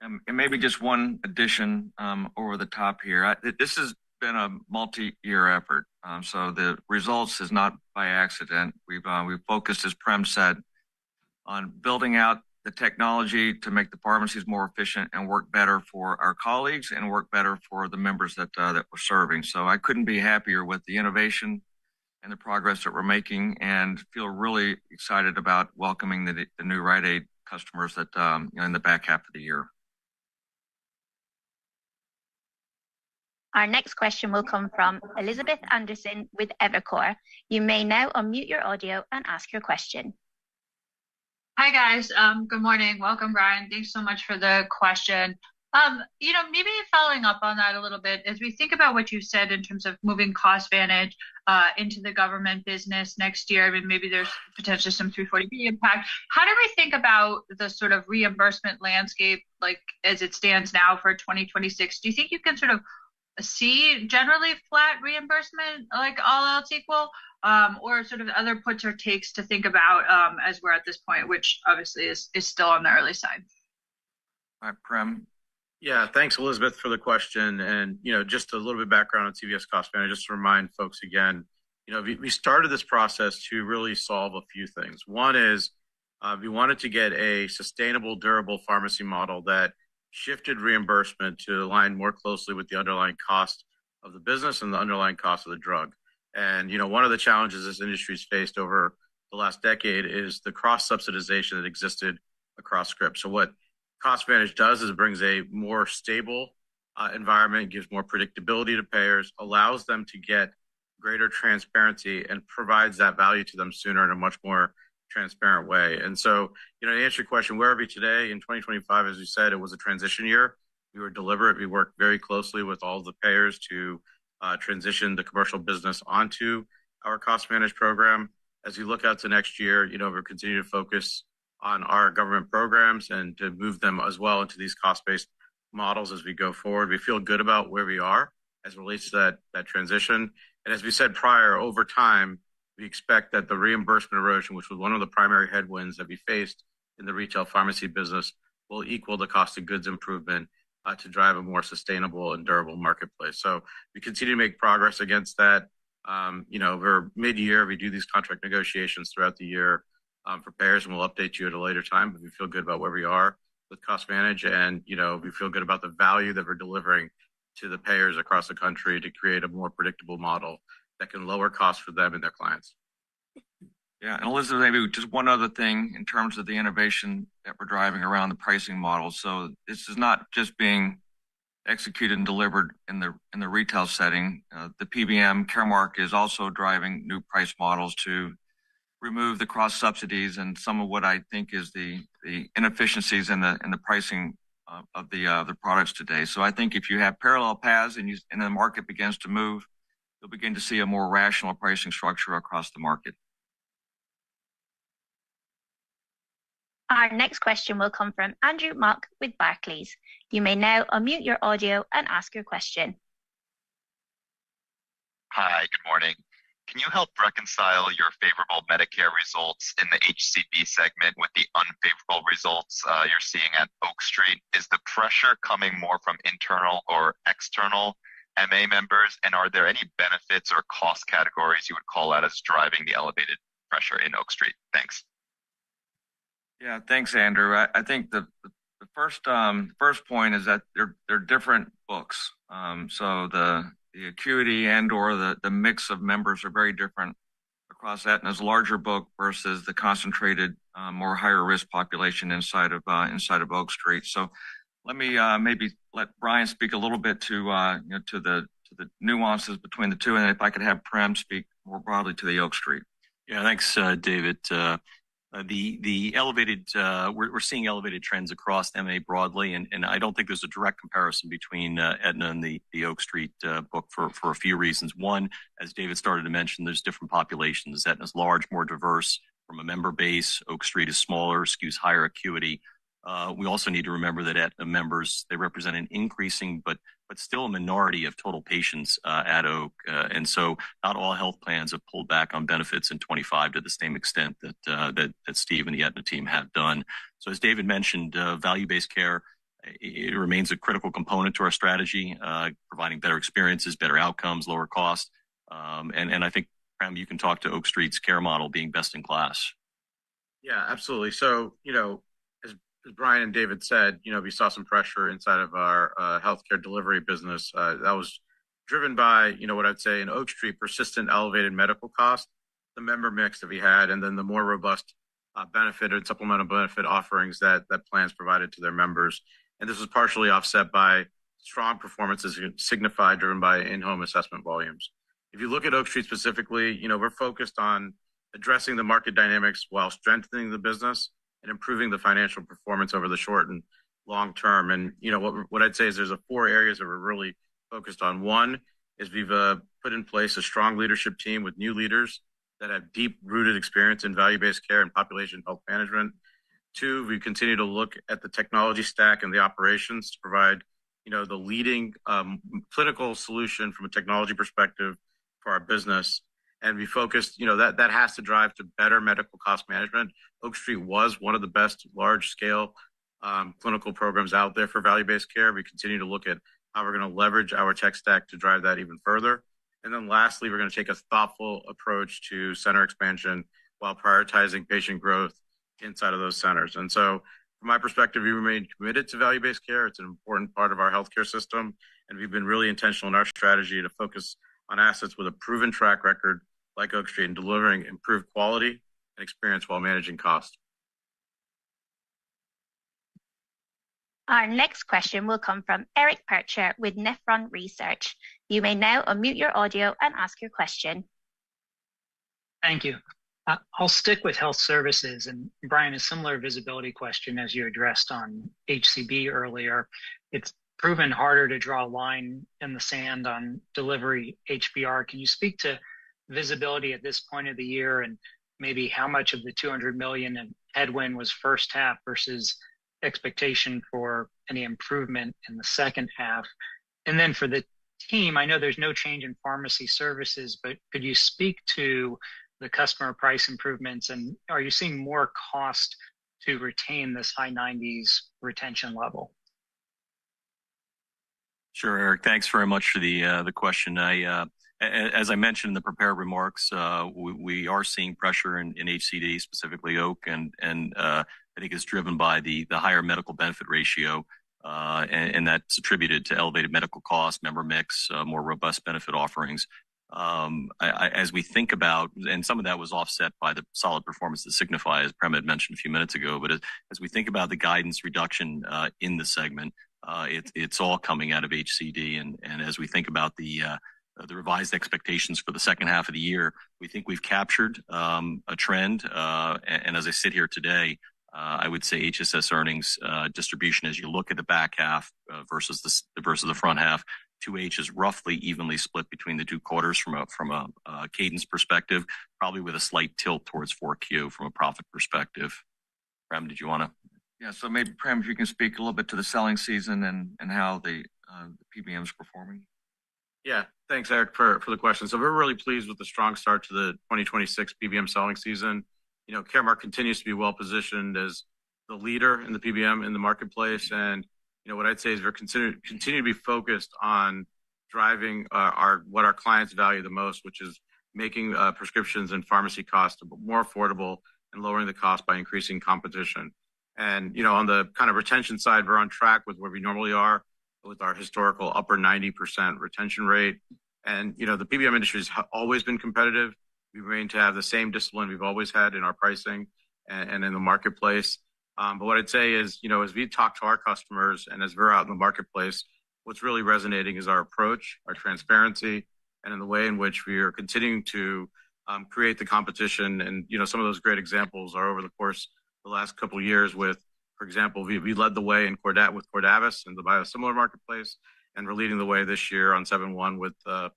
And maybe just one addition over the top here. This has been a multi-year effort. So the results is not by accident. We've focused, as Prem said, on building out the technology to make the pharmacies more efficient and work better for our colleagues and work better for the members that we're serving. So I couldn't be happier with the innovation and the progress that we're making, and feel really excited about welcoming the new Rite Aid customers that in the back half of the year. Our next question will come from Elizabeth Anderson with Evercore. You may now unmute your audio and ask your question. Hi, guys. Good morning. Welcome, Brian. Thanks so much for the question. Maybe following up on that a little bit, as we think about what you said in terms of moving Cost Vantage into the government business next year, I mean, maybe there's potentially some 340B impact. How do we think about the sort of reimbursement landscape, like as it stands now for 2026? Do you think you can sort of see generally flat reimbursement, like all else equal, or sort of other puts or takes to think about as we're at this point, which obviously is still on the early side? All right, Prem. Yeah, thanks, Elizabeth, for the question. And, just a little bit of background on CVS Cost Vantage, just to remind folks again, we started this process to really solve a few things. One is we wanted to get a sustainable, durable pharmacy model that shifted reimbursement to align more closely with the underlying cost of the business and the underlying cost of the drug. And, one of the challenges this industry's faced over the last decade is the cross-subsidization that existed across scripts. So what Cost Vantage does is it brings a more stable environment, gives more predictability to payers, allows them to get greater transparency, and provides that value to them sooner in a much more transparent way. And so, to answer your question, where are we today in 2025? As you said, it was a transition year. We were deliberate. We worked very closely with all the payers to transition the commercial business onto our Cost Vantage program. As we look out to next year, we're continuing to focus on our government programs and to move them as well into these cost-based models as we go forward. We feel good about where we are as it relates to that transition. And as we said prior, over time, we expect that the reimbursement erosion, which was one of the primary headwinds that we faced in the retail pharmacy business, will equal the cost of goods improvement to drive a more sustainable and durable marketplace. So we continue to make progress against that. We're mid-year. We do these contract negotiations throughout the year for payers, and we'll update you at a later time. But we feel good about where we are with Cost Vantage, and we feel good about the value that we're delivering to the payers across the country to create a more predictable model that can lower costs for them and their clients. Yeah, and Elizabeth, maybe just one other thing in terms of the innovation that we're driving around the pricing model. So this is not just being executed and delivered in the retail setting. The PBM Caremark is also driving new price models to remove the cross subsidies and some of what I think is the inefficiencies in the pricing of the products today. So I think if you have parallel paths and the market begins to move, you'll begin to see a more rational pricing structure across the market. Our next question will come from Andrew Mok with Barclays. You may now unmute your audio and ask your question. Hi, good morning. Can you help reconcile your favorable Medicare results in the HCB segment with the unfavorable results you're seeing at Oak Street? Is the pressure coming more from internal or external MA members? And are there any benefits or cost categories you would call out as driving the elevated pressure in Oak Street? Thanks. Yeah, thanks, Andrew. I think the first point is that they're different books. So the acuity and/or the mix of members are very different across Aetna's larger book versus the concentrated, more higher risk population inside of Oak Street. So let me maybe let Brian speak a little bit to the nuances between the two, and if I could have Prem speak more broadly to the Oak Street. Yeah, thanks, David. The elevated, we're seeing elevated trends across MA broadly, and I don't think there's a direct comparison between Aetna and the Oak Street book for a few reasons. One, as David started to mention, there's different populations. Aetna's large, more diverse from a member base. Oak Street is smaller, skews higher acuity. We also need to remember that Aetna members, they represent an increasing but still a minority of total patients at Oak. And so not all health plans have pulled back on benefits in 25 to the same extent that Steve and the Aetna team have done. So as David mentioned, value-based care, it remains a critical component to our strategy, providing better experiences, better outcomes, lower cost. And I think, Prem, you can talk to Oak Street's care model being best in class. Yeah, absolutely. So, as Brian and David said, we saw some pressure inside of our healthcare delivery business. That was driven by, what I'd say in Oak Street, persistent elevated medical costs, the member mix that we had, and then the more robust benefit and supplemental benefit offerings that plans provided to their members. And this was partially offset by strong performances signified, driven by in-home assessment volumes. If you look at Oak Street specifically, we're focused on addressing the market dynamics while strengthening the business and improving the financial performance over the short and long term. And, what I'd say is there's 4 areas that we're really focused on. One is we've put in place a strong leadership team with new leaders that have deep-rooted experience in value-based care and population health management. 2, we continue to look at the technology stack and the operations to provide, the leading clinical solution from a technology perspective for our business. And we focused, that has to drive to better medical cost management. Oak Street was one of the best large-scale clinical programs out there for value-based care. We continue to look at how we're going to leverage our tech stack to drive that even further. And then lastly, we're going to take a thoughtful approach to center expansion while prioritizing patient growth inside of those centers. And so from my perspective, we remain committed to value-based care. It's an important part of our healthcare system. And we've been really intentional in our strategy to focus on assets with a proven track record like Oak Street and delivering improved quality and experience while managing cost. Our next question will come from Eric Percher with Nephron Research. You may now unmute your audio and ask your question. Thank you. I'll stick with health services. And Brian, a similar visibility question as you addressed on HCB earlier. It's proven harder to draw a line in the sand on delivery HBR. Can you speak to visibility at this point of the year and maybe how much of the $200 million in headwind was first half versus expectation for any improvement in the second half? And then for the team, I know there's no change in pharmacy services, but could you speak to the customer price improvements, and are you seeing more cost to retain this high 90s retention level? Sure, Eric. Thanks very much for the question. As I mentioned in the prepared remarks, we are seeing pressure in HCD, specifically Oak, and I think it's driven by the higher medical benefit ratio, and that's attributed to elevated medical costs, member mix, more robust benefit offerings. As we think about, and some of that was offset by the solid performance that Signify, as Prem had mentioned a few minutes ago, but as we think about the guidance reduction in the segment, it's all coming out of HCD, and as we think about the the revised expectations for the second half of the year, we think we've captured a trend. And as I sit here today, I would say HSS earnings distribution, as you look at the back half versus the front half, 2H is roughly evenly split between the two quarters from a cadence perspective, probably with a slight tilt towards 4Q from a profit perspective. Prem, did you want to? Yeah, so maybe Prem, if you can speak a little bit to the selling season and how the PBM is performing. Yeah, thanks, Eric, for the question. So we're really pleased with the strong start to the 2026 PBM selling season. Caremark continues to be well positioned as the leader in the PBM in the marketplace. And, what I'd say is we're continue to be focused on driving what our clients value the most, which is making prescriptions and pharmacy costs more affordable and lowering the cost by increasing competition. And, on the kind of retention side, we're on track with where we normally are with our historical upper 90% retention rate. And, the PBM industry has always been competitive. We remain to have the same discipline we've always had in our pricing and in the marketplace. But what I'd say is, as we talk to our customers and as we're out in the marketplace, what's really resonating is our approach, our transparency, and in the way in which we are continuing to create the competition. And, some of those great examples are over the course of the last couple of years with, for example, we led the way with Cordavis in the biosimilar marketplace, and we're leading the way this year on 7/1 with the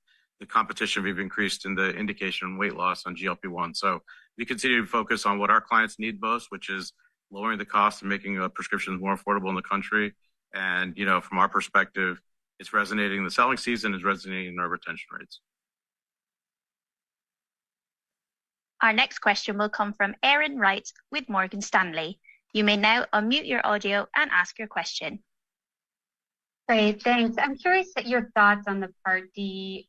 competition we've increased in the indication and weight loss on GLP-1. So we continue to focus on what our clients need most, which is lowering the cost and making prescriptions more affordable in the country. And, from our perspective, it's resonating in the selling season, it's resonating in our retention rates. Our next question will come from Erin Wright with Morgan Stanley. You may now unmute your audio and ask your question. Great, thanks. I'm curious at your thoughts on the Part D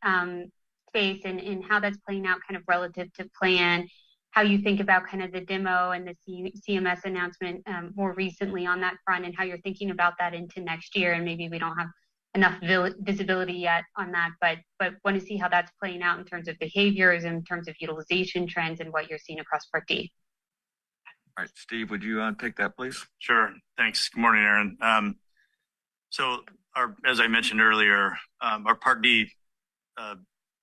space and how that's playing out kind of relative to plan, how you think about kind of the demo and the CMS announcement more recently on that front, and how you're thinking about that into next year. And maybe we don't have enough visibility yet on that, but want to see how that's playing out in terms of behaviors, in terms of utilization trends, and what you're seeing across Part D. All right, Steve, would you take that, please? Sure. Thanks. Good morning, Aaron. As I mentioned earlier, our Part D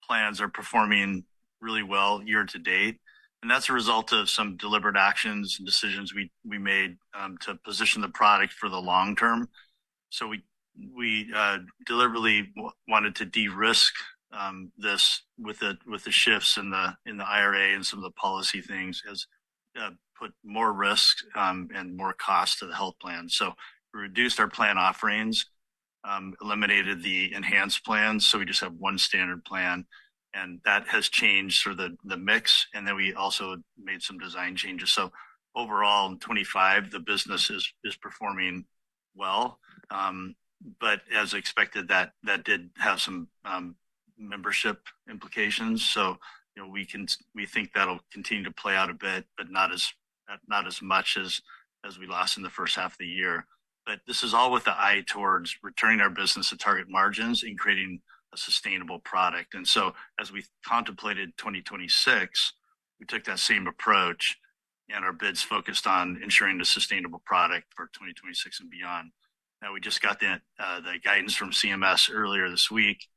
plans are performing really well year to date. And that's a result of some deliberate actions and decisions we made to position the product for the long term. So we deliberately wanted to de-risk this with the shifts in the IRA and some of the policy things as put more risk and more cost to the health plan. So we reduced our plan offerings, eliminated the enhanced plans, so we just have one standard plan, and that has changed sort of the mix. And then we also made some design changes. So overall, in 25, the business is performing well, but as expected, that did have some membership implications. So we think that'll continue to play out a bit, but not as much as we lost in the first half of the year. But this is all with the eye towards returning our business to target margins and creating a sustainable product. And so as we contemplated 2026, we took that same approach, and our bids focused on ensuring a sustainable product for 2026 and beyond. Now, we just got the guidance from CMS earlier this week.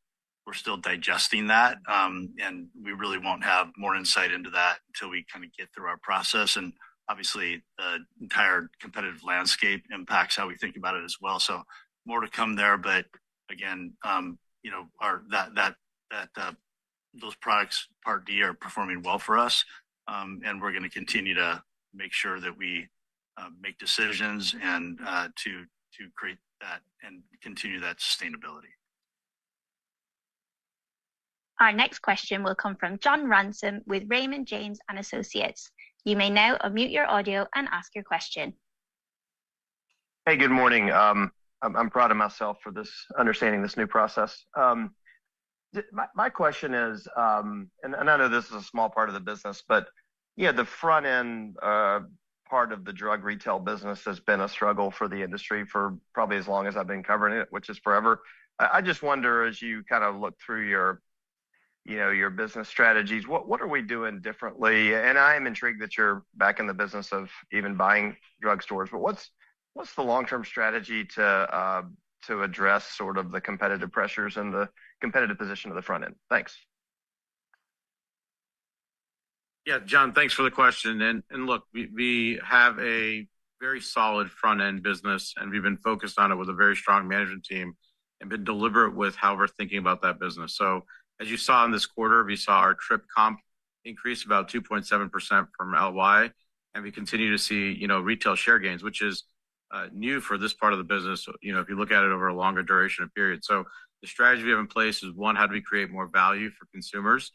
We're still digesting that, and we really won't have more insight into that until we kind of get through our process. And obviously, the entire competitive landscape impacts how we think about it as well. So more to come there, but again, those products, Part D, are performing well for us, and we're going to continue to make sure that we make decisions and to create that and continue that sustainability. Our next question will come from John Ransom with Raymond James and Associates. You may now unmute your audio and ask your question. Hey, good morning. I'm proud of myself for understanding this new process. My question is, and I know this is a small part of the business, but the front end part of the drug retail business has been a struggle for the industry for probably as long as I've been covering it, which is forever. I just wonder, as you kind of look through your business strategies, what are we doing differently? And I am intrigued that you're back in the business of even buying drugstores, but what's the long-term strategy to address sort of the competitive pressures in the competitive position of the front end? Thanks. Yeah, John, thanks for the question. And look, we have a very solid front end business, and we've been focused on it with a very strong management team and been deliberate with how we're thinking about that business. So as you saw in this quarter, we saw our trip comp increase about 2.7% from LY, and we continue to see, retail share gains, which is new for this part of the business. If you look at it over a longer duration of period. So the strategy we have in place is, one, how do we create more value for consumers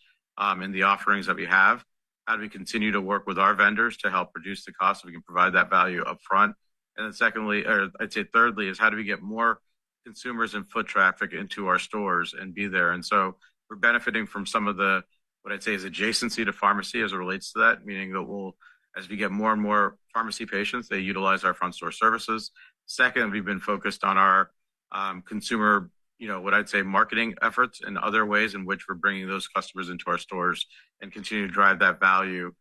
in the offerings that we have? How do we continue to work with our vendors to help reduce the cost so we can provide that value up front? And then secondly, or I'd say thirdly, is how do we get more consumers and foot traffic into our stores and be there? And so we're benefiting from some of the, what I'd say is adjacency to pharmacy as it relates to that, meaning that as we get more and more pharmacy patients, they utilize our front store services. Second, we've been focused on our consumer, what I'd say marketing efforts and other ways in which we're bringing those customers into our stores and continue to drive that value,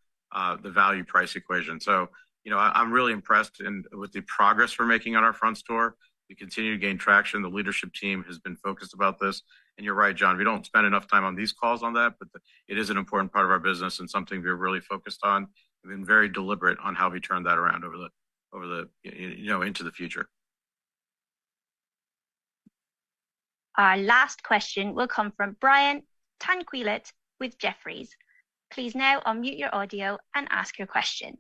the value price equation. So, I'm really impressed with the progress we're making on our front store. We continue to gain traction. The leadership team has been focused about this. And you're right, John, we don't spend enough time on these calls on that, but it is an important part of our business and something we're really focused on. We've been very deliberate on how we turn that around into the future. Our last question will come from Brian Tanquilut with Jefferies. Please now unmute your audio and ask your question.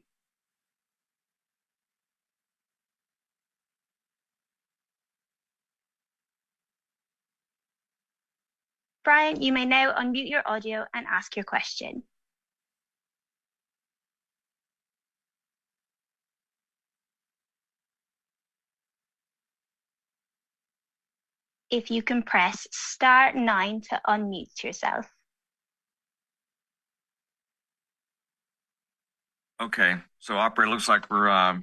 Brian, you may now unmute your audio and ask your question. If you can press *9 to unmute yourself. Okay, so operator, looks like we're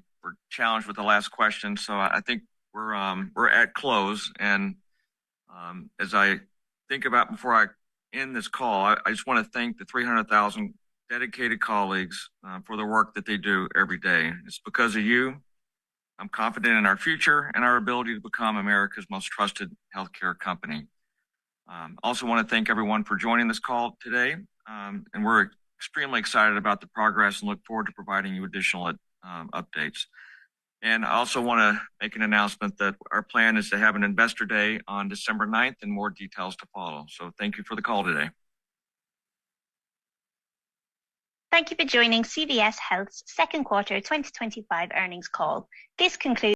challenged with the last question, so I think we're at close. And as I think about before I end this call, I just want to thank the 300,000 dedicated colleagues for the work that they do every day. It's because of you I'm confident in our future and our ability to become America's most trusted healthcare company. Also want to thank everyone for joining this call today. And we're extremely excited about the progress and look forward to providing you additional updates. And I also want to make an announcement that our plan is to have an Investor Day on December 9th and more details to follow. So thank you for the call today. Thank you for joining CVS Health's second quarter 2025 earnings call. This concludes